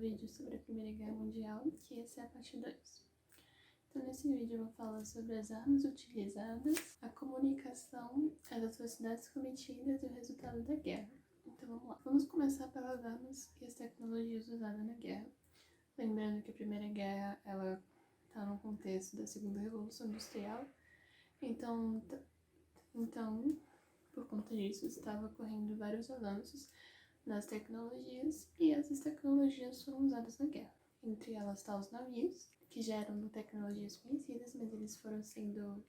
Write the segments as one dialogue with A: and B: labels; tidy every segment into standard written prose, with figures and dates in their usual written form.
A: vídeo sobre a Primeira Guerra Mundial, que essa é a parte 2. Então nesse vídeo eu vou falar sobre as armas utilizadas, a comunicação, as atrocidades cometidas e o resultado da guerra. Então vamos lá. Vamos começar pelas armas e as tecnologias usadas na guerra. Lembrando que a Primeira Guerra, ela está no contexto da Segunda Revolução Industrial, então por conta disso, estava ocorrendo vários avanços nas tecnologias e essas tecnologias foram usadas na guerra. Entre elas estão os navios, que já eram tecnologias conhecidas, mas eles foram sendo...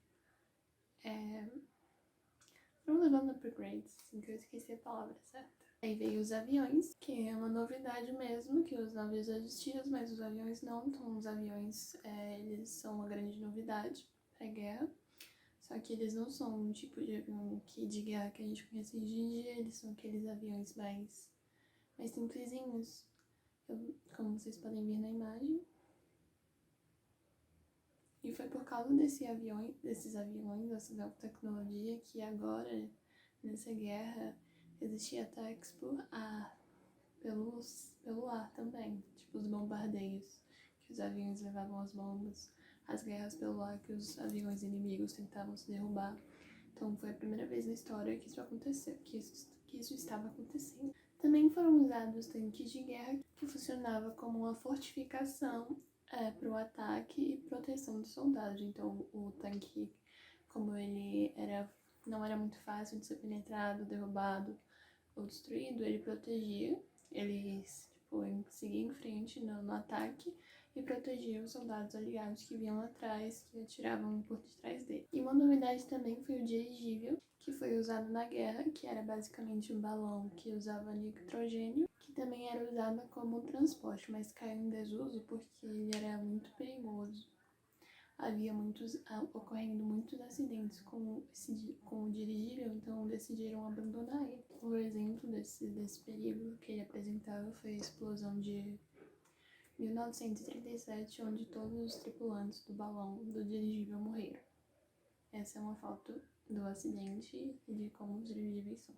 A: foram levando upgrades, assim que eu esqueci a palavra certa. Aí veio os aviões, que é uma novidade mesmo, que os navios existiam, mas os aviões não. Então os aviões, eles são uma grande novidade para a guerra. Só que eles não são um tipo de avião de guerra que a gente conhece hoje em dia, eles são aqueles aviões mais simplesinhos, como vocês podem ver na imagem. E foi por causa desses aviões, dessa nova tecnologia, que agora, nessa guerra, existia ataques por ar, pelo ar também, tipo os bombardeios, que os aviões levavam as bombas, as guerras pelo ar que os aviões inimigos tentavam se derrubar. Então foi a primeira vez na história que isso aconteceu, que isso estava acontecendo. Também foram usados tanques de guerra que funcionava como uma fortificação para o ataque e proteção dos soldados. Então o tanque, como ele não era muito fácil de ser penetrado, derrubado ou destruído, ele protegia, ele seguia em frente no ataque e protegia os soldados aliados que vinham atrás, que atiravam por detrás dele. E uma novidade também foi o dirigível, que foi usado na guerra, que era basicamente um balão que usava nitrogênio, que também era usado como transporte, mas caiu em desuso porque ele era muito perigoso. Havia ocorrendo muitos acidentes com o dirigível, então decidiram abandonar ele. Um exemplo desse perigo que ele apresentava foi a explosão de 1937, onde todos os tripulantes do dirigível morreram. Essa é uma foto do acidente e de como os dirigíveis são.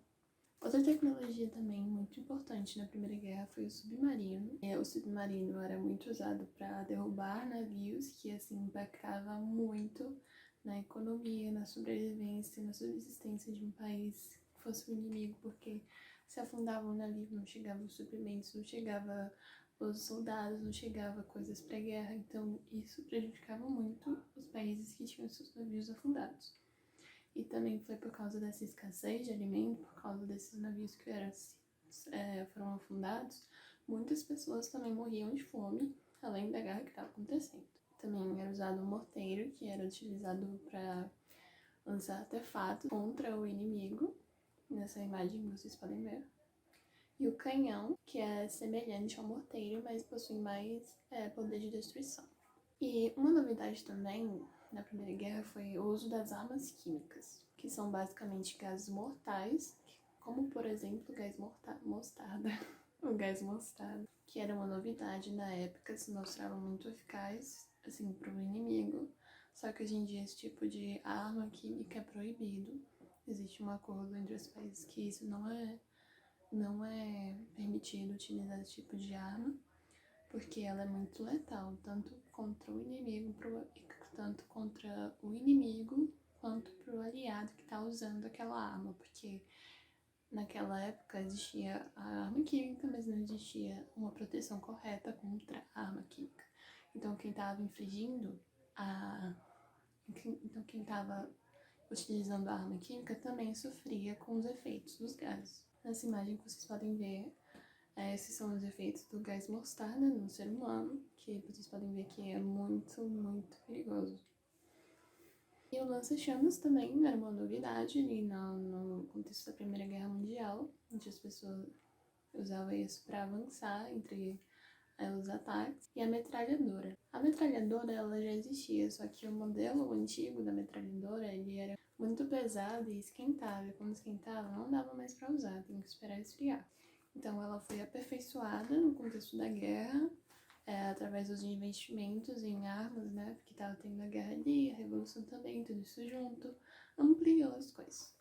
A: Outra tecnologia também muito importante na Primeira Guerra foi o submarino. O submarino era muito usado para derrubar navios, que assim impactava muito na economia, na sobrevivência, na subsistência de um país que fosse o inimigo, porque se afundava o navio, não chegavam os suprimentos, não chegava os soldados, não chegava coisas para a guerra, então isso prejudicava muito os países que tinham seus navios afundados. E também foi por causa dessa escassez de alimento, por causa desses navios que foram afundados, muitas pessoas também morriam de fome, além da guerra que estava acontecendo. Também era usado um morteiro, que era utilizado para lançar artefatos contra o inimigo, nessa imagem que vocês podem ver. E o canhão, que é semelhante ao morteiro, mas possui mais poder de destruição. E uma novidade também na Primeira Guerra foi o uso das armas químicas, que são basicamente gases mortais, como por exemplo o gás mostarda, o gás mostarda, que era uma novidade na época, se mostrava muito eficaz assim para o inimigo. Só que hoje em dia esse tipo de arma química é proibido. Existe um acordo entre os países que isso não é permitido utilizar esse tipo de arma, porque ela é muito letal, tanto contra o inimigo quanto para o aliado que está usando aquela arma, porque naquela época existia a arma química, mas não existia uma proteção correta contra a arma química. Então quem estava quem estava utilizando a arma química também sofria com os efeitos dos gases. Nessa imagem que vocês podem ver, esses são os efeitos do gás mostarda no ser humano, que vocês podem ver que é muito, muito perigoso. E o lança-chamas também era uma novidade ali no contexto da Primeira Guerra Mundial, onde as pessoas usavam isso para avançar entre os ataques. E a metralhadora. A metralhadora, ela já existia, só que o modelo antigo da metralhadora, ele era muito pesado e esquentava. E quando esquentava, não dava mais para usar, tem que esperar esfriar. Então ela foi aperfeiçoada no contexto da guerra, através dos investimentos em armas, né, porque estava tendo a guerra ali, a revolução também, tudo isso junto, ampliou as coisas.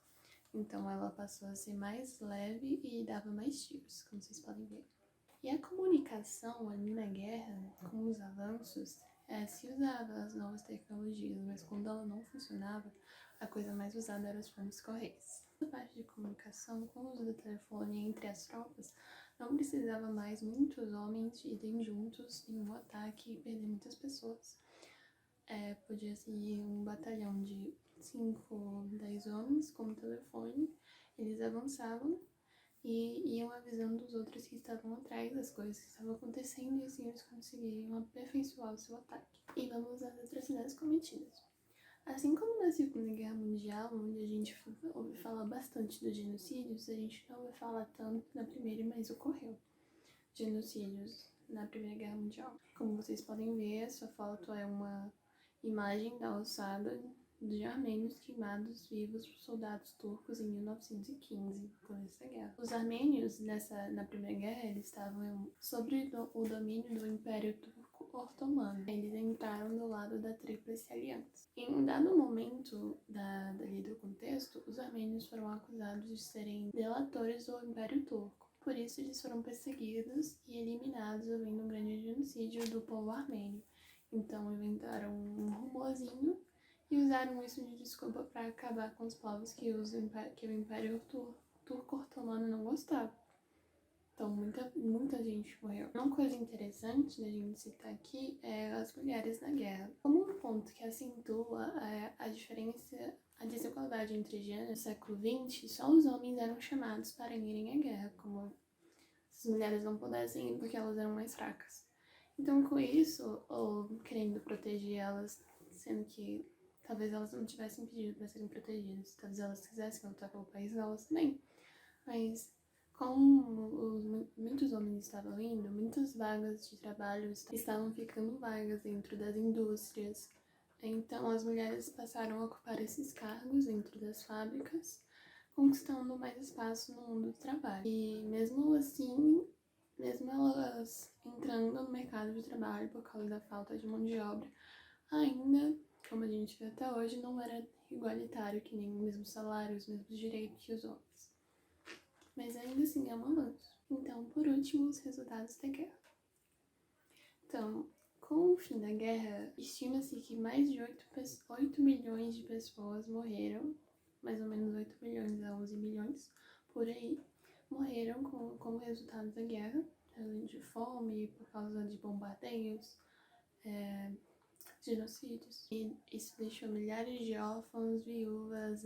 A: Então ela passou a ser mais leve e dava mais tiros, como vocês podem ver. E a comunicação ali na guerra, com os avanços, se usava as novas tecnologias, mas quando ela não funcionava, a coisa mais usada eram os planos correios. A parte de comunicação, com o uso do telefone entre as tropas, não precisava mais muitos homens irem juntos em um ataque e perder muitas pessoas. Podia seguir um batalhão de 5, 10 homens com o telefone, eles avançavam e iam avisando os outros que estavam atrás das coisas que estavam acontecendo, e assim eles conseguiriam aperfeiçoar o seu ataque. E vamos às atrocidades cometidas. Assim como na Segunda Guerra Mundial, onde a gente ouve falar bastante dos genocídios, a gente não ouve falar tanto na Primeira, mas ocorreu genocídios na Primeira Guerra Mundial. Como vocês podem ver, essa foto é uma imagem da alçada de armênios queimados vivos por soldados turcos em 1915, por essa guerra. Os armênios, na Primeira Guerra, eles estavam sob o domínio do Império Turco Otomano. Eles entraram do lado da Tríplice Aliança. Em um dado momento dali do contexto, os armênios foram acusados de serem delatores do Império Turco. Por isso, eles foram perseguidos e eliminados, havendo um grande genocídio do povo armênio. Então, inventaram um rumorzinho e usaram isso de desculpa para acabar com os povos que o Império Turco-Otomano não gostava. Então, muita gente morreu. Uma coisa interessante da gente citar aqui é as mulheres na guerra. Como um ponto que acentua a diferença, a desigualdade entre gêneros no século XX, só os homens eram chamados para irem à guerra, como se as mulheres não pudessem ir porque elas eram mais fracas. Então, com isso, ou querendo proteger elas, sendo que talvez elas não tivessem pedido para serem protegidas, talvez elas quisessem lutar pelo país delas também. Mas, como muitos homens estavam indo, muitas vagas de trabalho estavam ficando vagas dentro das indústrias. Então, as mulheres passaram a ocupar esses cargos dentro das fábricas, conquistando mais espaço no mundo do trabalho. E mesmo assim, mesmo elas entrando no mercado de trabalho por causa da falta de mão de obra, ainda, como a gente vê até hoje, não era igualitário, que nem o mesmo salário, os mesmos direitos que os homens. Mas ainda assim é um avanço. Então, por último, os resultados da guerra. Então, com o fim da guerra, estima-se que mais de 8 milhões de pessoas morreram, mais ou menos 8 milhões a 11 milhões, por aí, morreram como resultado da guerra, além de fome, por causa de bombardeios, genocídios. E isso deixou milhares de órfãos, viúvas,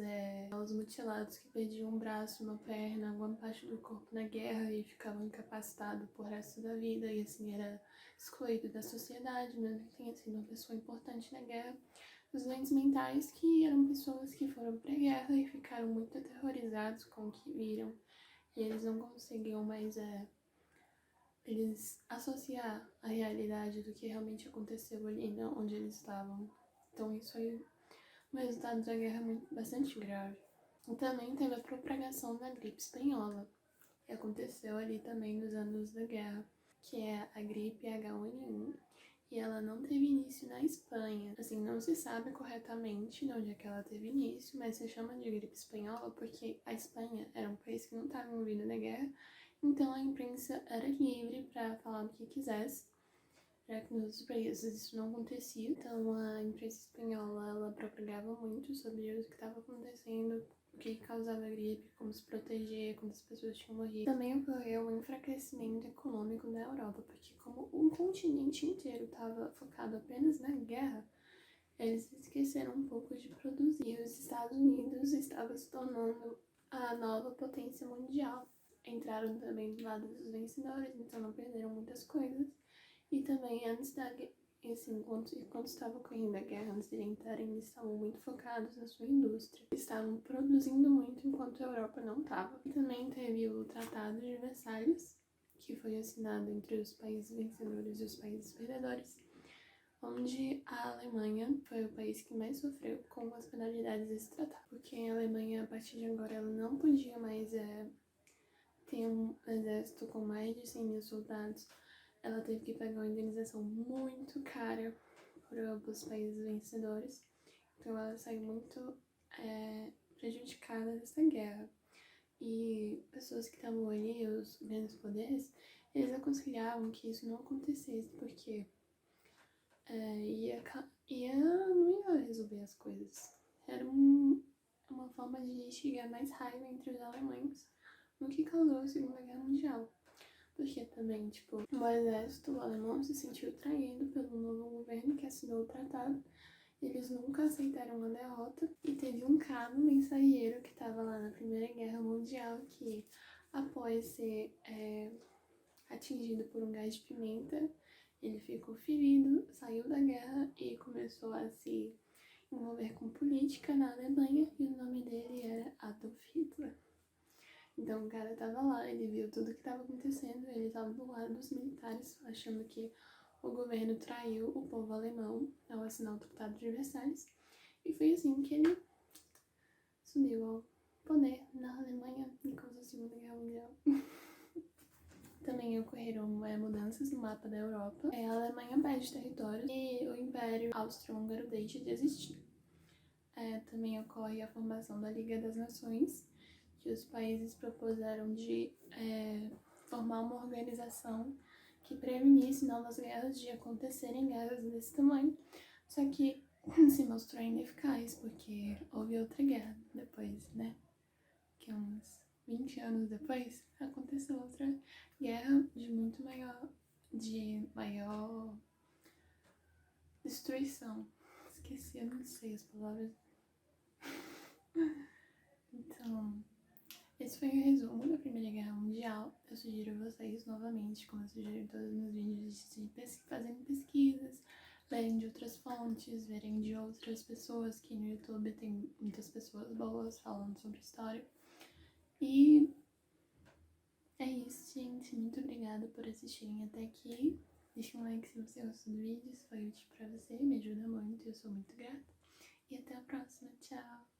A: os mutilados que perdiam um braço, uma perna, alguma parte do corpo na guerra e ficavam incapacitados por resto da vida, e assim era excluído da sociedade, mesmo que tenha sido uma pessoa importante na guerra. Os doentes mentais, que eram pessoas que foram para a guerra e ficaram muito aterrorizados com o que viram, e eles não conseguiam mais eles associar a realidade do que realmente aconteceu ali, né, onde eles estavam. Então isso foi um resultado da guerra bastante grave. E também teve a propagação da gripe espanhola, que aconteceu ali também nos anos da guerra, que é a gripe H1N1. E ela não teve início na Espanha. Assim, não se sabe corretamente de onde é que ela teve início, mas se chama de gripe espanhola porque a Espanha era um país que não estava envolvido na guerra, então a imprensa era livre para falar o que quisesse, já que nos outros países isso não acontecia. Então a imprensa espanhola, ela propagava muito sobre o que estava acontecendo, o que causava a gripe, como se proteger, quantas pessoas tinham morrido. Também ocorreu um enfraquecimento econômico na Europa, porque como o continente inteiro estava focado apenas na guerra, eles esqueceram um pouco de produzir. E os Estados Unidos estavam se tornando a nova potência mundial. Entraram também do lado dos vencedores, então não perderam muitas coisas. E também antes da guerra, assim, enquanto estava ocorrendo a guerra, antes de entrarem, eles estavam muito focados na sua indústria. Estavam produzindo muito enquanto a Europa não estava. E também teve o Tratado de Versalhes, que foi assinado entre os países vencedores e os países perdedores, onde a Alemanha foi o país que mais sofreu com as penalidades desse tratado. Porque a Alemanha, a partir de agora, ela não podia mais ter um exército com mais de 100 mil soldados. Ela teve que pagar uma indenização muito cara para os países vencedores. Então ela saiu muito prejudicada dessa guerra. E pessoas que estavam ali, os grandes poderes, Eles aconselhavam que isso não acontecesse porque não ia resolver as coisas. Era uma forma de instigar mais raiva entre os alemães, o que causou a Segunda Guerra Mundial. Porque também, tipo, o exército alemão se sentiu traído pelo novo governo que assinou o tratado. Eles nunca aceitaram a derrota. E teve um cabo mensageiro que estava lá na Primeira Guerra Mundial que, após ser atingido por um gás de pimenta, ele ficou ferido, saiu da guerra e começou a se envolver com política na Alemanha, e o nome dele era Adolf Hitler. Então o cara tava lá, ele viu tudo que tava acontecendo, ele tava do lado dos militares, achando que o governo traiu o povo alemão ao assinar o Tratado de Versalhes, e foi assim que ele subiu ao poder na Alemanha e causou a Segunda Guerra Mundial. Também ocorreram mudanças no mapa da Europa. A Alemanha perde território e o Império Austro-Húngaro deixa de existir. Também ocorre a formação da Liga das Nações, que os países propuseram de formar uma organização que prevenisse novas guerras de acontecerem guerras desse tamanho. Só que se mostrou ineficaz, porque houve outra guerra depois, né? Que uns 20 anos depois, aconteceu outra guerra de maior destruição. Esqueci, eu não sei as palavras. Então, esse foi o resumo da Primeira Guerra Mundial. Eu sugiro a vocês, novamente, como eu sugiro em todos os meus vídeos, de fazerem pesquisas, lerem de outras fontes, verem de outras pessoas, que no YouTube tem muitas pessoas boas falando sobre história. E é isso, gente. Muito obrigada por assistirem até aqui. Deixa um like se você gostou do vídeo, se foi útil pra você, me ajuda muito, eu sou muito grata. E até a próxima, tchau!